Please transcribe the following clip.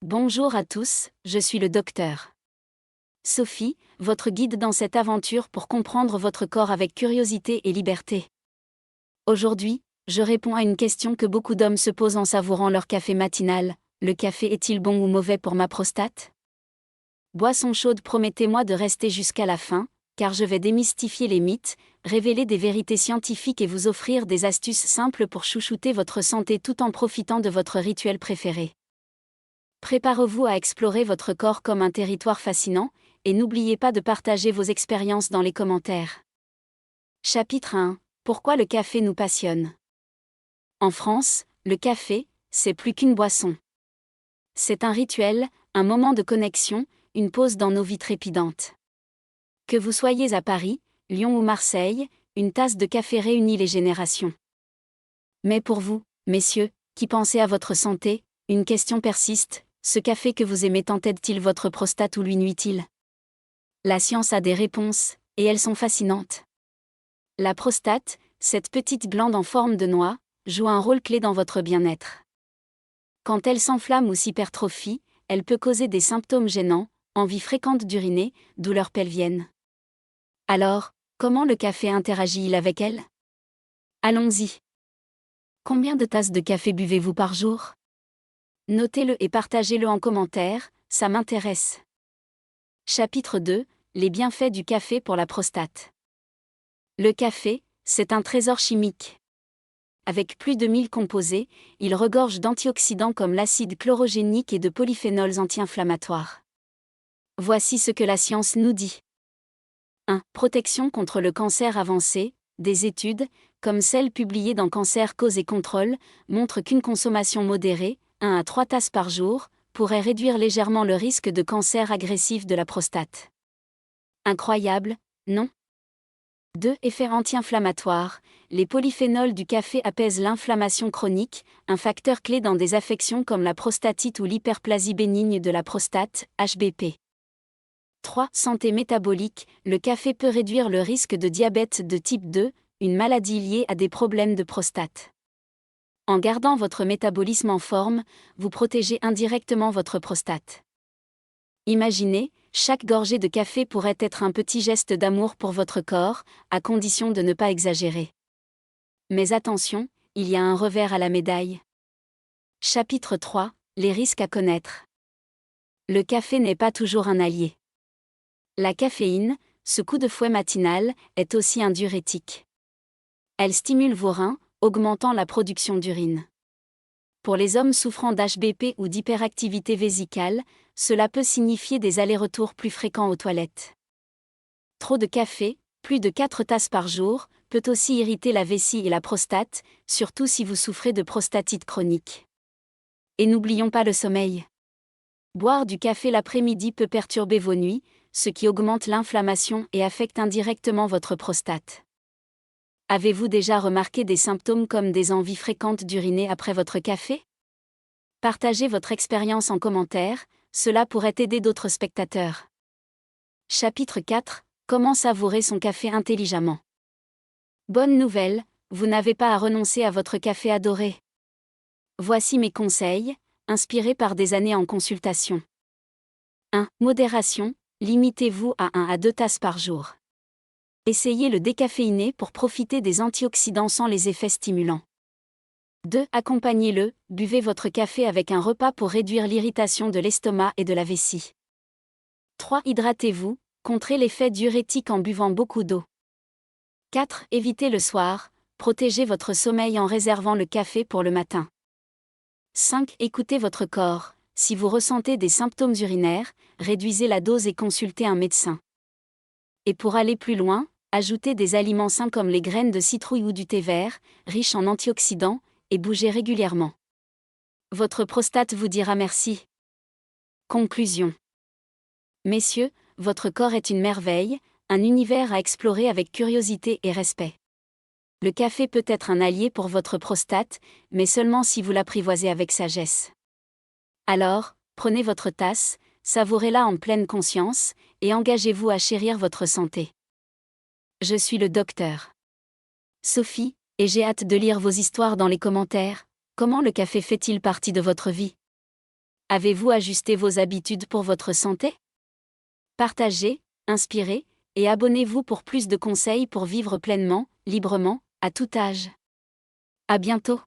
Bonjour à tous, je suis le docteur Sophie, votre guide dans cette aventure pour comprendre votre corps avec curiosité et liberté. Aujourd'hui, je réponds à une question que beaucoup d'hommes se posent en savourant leur café matinal: le café est-il bon ou mauvais pour ma prostate? Boisson chaude, promettez-moi de rester jusqu'à la fin, car je vais démystifier les mythes, révéler des vérités scientifiques et vous offrir des astuces simples pour chouchouter votre santé tout en profitant de votre rituel préféré. Préparez-vous à explorer votre corps comme un territoire fascinant, et n'oubliez pas de partager vos expériences dans les commentaires. Chapitre 1. Pourquoi le café nous passionne? En France, le café, c'est plus qu'une boisson. C'est un rituel, un moment de connexion, une pause dans nos vies trépidantes. Que vous soyez à Paris, Lyon ou Marseille, une tasse de café réunit les générations. Mais pour vous, messieurs, qui pensez à votre santé, une question persiste: ce café que vous aimez t'aide-t-il votre prostate ou lui nuit-il? La science a des réponses, et elles sont fascinantes. La prostate, cette petite glande en forme de noix, joue un rôle clé dans votre bien-être. Quand elle s'enflamme ou s'hypertrophie, elle peut causer des symptômes gênants, envie fréquente d'uriner, douleurs pelviennes. Alors, comment le café interagit-il avec elle? Allons-y. Combien de tasses de café buvez-vous par jour? Notez-le et partagez-le en commentaire, ça m'intéresse. Chapitre 2. Les bienfaits du café pour la prostate. Le café, c'est un trésor chimique. Avec plus de 1000 composés, il regorge d'antioxydants comme l'acide chlorogénique et de polyphénols anti-inflammatoires. Voici ce que la science nous dit. 1. Protection contre le cancer avancé. Des études, comme celle publiée dans Cancer Cause et Contrôle, montrent qu'une consommation modérée, 1 à 3 tasses par jour, pourrait réduire légèrement le risque de cancer agressif de la prostate. Incroyable, non? 2. Effet anti-inflammatoire. Les polyphénols du café apaisent l'inflammation chronique, un facteur clé dans des affections comme la prostatite ou l'hyperplasie bénigne de la prostate, HBP. 3. Santé métabolique. Le café peut réduire le risque de diabète de type 2, une maladie liée à des problèmes de prostate. En gardant votre métabolisme en forme, vous protégez indirectement votre prostate. Imaginez, chaque gorgée de café pourrait être un petit geste d'amour pour votre corps, à condition de ne pas exagérer. Mais attention, il y a un revers à la médaille. Chapitre 3. Les risques à connaître. Le café n'est pas toujours un allié. La caféine, ce coup de fouet matinal, est aussi un diurétique. Elle stimule vos reins, augmentant la production d'urine. Pour les hommes souffrant d'HBP ou d'hyperactivité vésicale, cela peut signifier des allers-retours plus fréquents aux toilettes. Trop de café, plus de 4 tasses par jour, peut aussi irriter la vessie et la prostate, surtout si vous souffrez de prostatite chronique. Et n'oublions pas le sommeil. Boire du café l'après-midi peut perturber vos nuits, ce qui augmente l'inflammation et affecte indirectement votre prostate. Avez-vous déjà remarqué des symptômes comme des envies fréquentes d'uriner après votre café? Partagez votre expérience en commentaire, cela pourrait aider d'autres spectateurs. Chapitre 4. Comment savourer son café intelligemment? Bonne nouvelle, vous n'avez pas à renoncer à votre café adoré. Voici mes conseils, inspirés par des années en consultation. 1. Modération, limitez-vous à 1 à 2 tasses par jour. Essayez le décaféiné pour profiter des antioxydants sans les effets stimulants. 2. Accompagnez-le, buvez votre café avec un repas pour réduire l'irritation de l'estomac et de la vessie. 3. Hydratez-vous, contrez l'effet diurétique en buvant beaucoup d'eau. 4. Évitez le soir, protégez votre sommeil en réservant le café pour le matin. 5. Écoutez votre corps, si vous ressentez des symptômes urinaires, réduisez la dose et consultez un médecin. Et pour aller plus loin, ajoutez des aliments sains comme les graines de citrouille ou du thé vert, riches en antioxydants, et bougez régulièrement. Votre prostate vous dira merci. Conclusion. Messieurs, votre corps est une merveille, un univers à explorer avec curiosité et respect. Le café peut être un allié pour votre prostate, mais seulement si vous l'apprivoisez avec sagesse. Alors, prenez votre tasse, savourez-la en pleine conscience, et engagez-vous à chérir votre santé. Je suis le docteur Sophie, et j'ai hâte de lire vos histoires dans les commentaires. Comment le café fait-il partie de votre vie? Avez-vous ajusté vos habitudes pour votre santé? Partagez, inspirez, et abonnez-vous pour plus de conseils pour vivre pleinement, librement, à tout âge. À bientôt!